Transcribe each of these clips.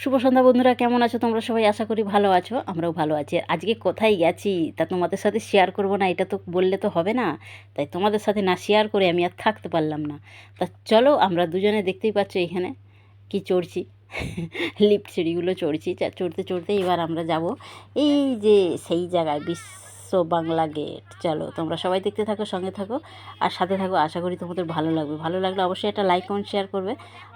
শুভ সন্ধ্যা বন্ধুরা, কেমন আছো তোমরা সবাই? আশা করি ভালো আছো, আমরাও ভালো আছি। আর আজকে কোথায় গেছি তা তোমাদের সাথে শেয়ার করব না, এটা তো বললে তো হবে না। তাই তোমাদের সাথে না শেয়ার করে আমি আর থাকতে পারলাম না। তা চলো, আমরা দুজনে দেখতেই পাচ্ছ এখানে কি চড়ছি লিফট সিঁড়িগুলো চড়ছি। চড়তে চড়তে এবার আমরা যাব এই যে সেই জায়গায়, বিশ্ব বাংলা গেট। চলো তোমরা সবাই দেখতে থাকো, সঙ্গে থাকো আর সাথে থাকো। আশা করি তোমাদের ভালো লাগবে। ভালো লাগলে অবশ্যই একটা লাইক কমেন্ট শেয়ার করবে।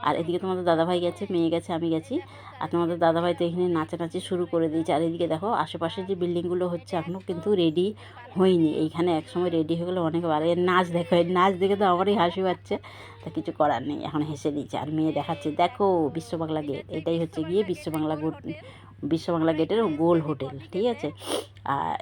আর এদিকে তোমাদের দাদাভাই গেছে, মেয়ে গেছে, আমি গেছি। আর তোমাদের দাদাভাই তো এখানে নাচানাচি শুরু করে দিয়েছে। আর এদিকে দেখো আশেপাশে যে বিল্ডিংগুলো হচ্ছে এখনও কিন্তু রেডি হয়নি। এইখানে একসময় রেডি হয়ে গেলে অনেক বার। এর নাচ দেখো, এর নাচ দেখে তো আমারই হাসি পাচ্ছে। তা কিছু করার নেই, এখন হেসে দিচ্ছে। আর মেয়ে দেখাচ্ছে, দেখো বিশ্ব বাংলা গেট, এটাই হচ্ছে গিয়ে বিশ্ব বাংলা গেটের গোল হোটেল, ঠিক আছে। আর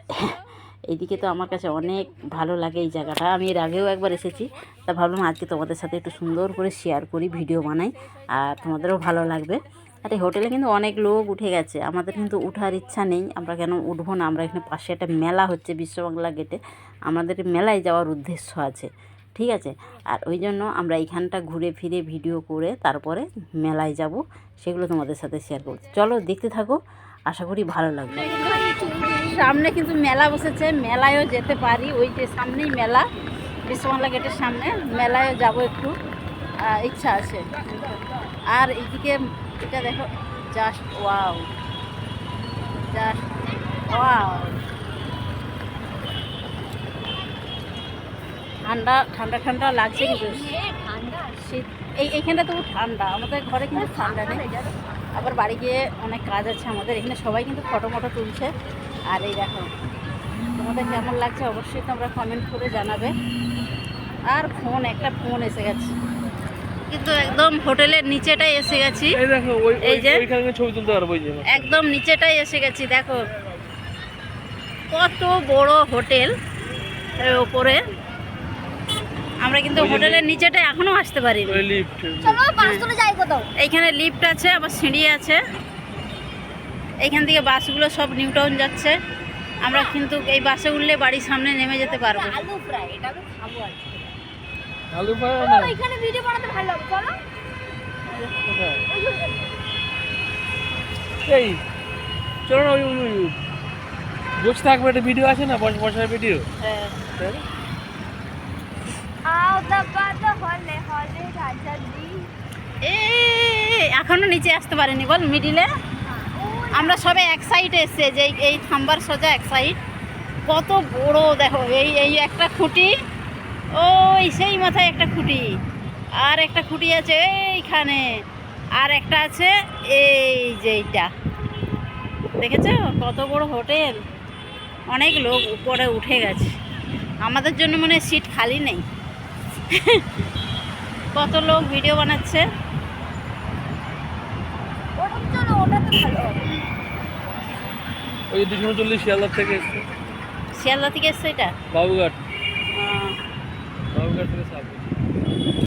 এইদিকে তো আমার কাছে অনেক ভালো লাগে এই জায়গাটা। আমি এর আগেও একবার এসেছি, তা ভাবলাম আজকে তোমাদের সাথে একটু সুন্দর করে শেয়ার করি, ভিডিও বানাই, আর তোমাদেরও ভালো লাগবে। আর এই হোটেলে কিন্তু অনেক লোক উঠে গেছে, আমাদের কিন্তু উঠার ইচ্ছা নেই। আমরা কেন উঠবো না? আমরা এখানে পাশে একটা মেলা হচ্ছে বিশ্ব বাংলা গেটে, আমাদের মেলায় যাওয়ার উদ্দেশ্য আছে, ঠিক আছে। আর ওই জন্য আমরা এইখানটা ঘুরে ফিরে ভিডিও করে তারপরে মেলায় যাব, সেগুলো তোমাদের সাথে শেয়ার করছি। চলো দেখতে থাকো, আশা করি ভালো লাগবে। সামনে কিন্তু মেলা বসেছে, মেলায়ও যেতে পারি। ওই যে সামনেই মেলা, বিশ্ববাংলা গেটের সামনে, মেলায়ও যাব একটু, ইচ্ছা আছে। আর এইদিকে এটা দেখো, জাস্ট ওয়াও, জাস্ট ওয়াও। ঠান্ডা ঠান্ডা ঠান্ডা লাগছে, কিন্তু শীত এইখানটা তবু ঠান্ডা। আমাদের ঘরে কিন্তু ঠান্ডা নেই। আবার বাড়ি গিয়ে অনেক কাজ আছে আমাদের। এখানে সবাই কিন্তু ফটো তুলছে। আর এই দেখো, তোমাদের কেমন লাগছে অবশ্যই তোমরা কমেন্ট করে জানাবে। আর একটা ফোন এসে গেছে, কিন্তু একদম হোটেলের নিচেটাই এসে গেছি। এই যে ছবি তুলতে পারবো, একদম নিচেটাই এসে গেছি। দেখো কত বড় হোটেল, ওপরে। আমরা কিন্তু হোটেলের নিচেটাই এখনো আসতে পারিনি। এইখানে লিফট আছে, আবার সিঁড়ি আছে। এইখান থেকে বাসগুলো সব নিউ টাউন যাচ্ছে। আমরা কিন্তু এই বাসে উঠলে বাড়ির সামনে নেমে যেতে পারবো। এই চলো না, ওই বসে থাকবে, একটা ভিডিও আছে না, বসার ভিডিও। হ্যাঁ, এখনো নিচে আসতে পারিনি বল, মিডিলে। আমরা সবে এক সাইডে এসছে, যে এই থাম্বার সোজা এক সাইড। কত বড় দেখো, এই একটা খুঁটি, ওই সেই মাথায় একটা খুঁটি, আর একটা খুঁটি আছে এইখানে, আর একটা আছে এই যে এইটা। দেখেছো কত বড় হোটেল? অনেক লোক উপরে উঠে গেছে, আমাদের জন্য মনে হয় সিট খালি নেই। কত লোক ভিডিও বানাচ্ছে। ওই 240 শিয়ালদা থেকে এসছে। শিয়ালদা থেকে এসছে এটা, বাবুঘাট থেকে সাপ।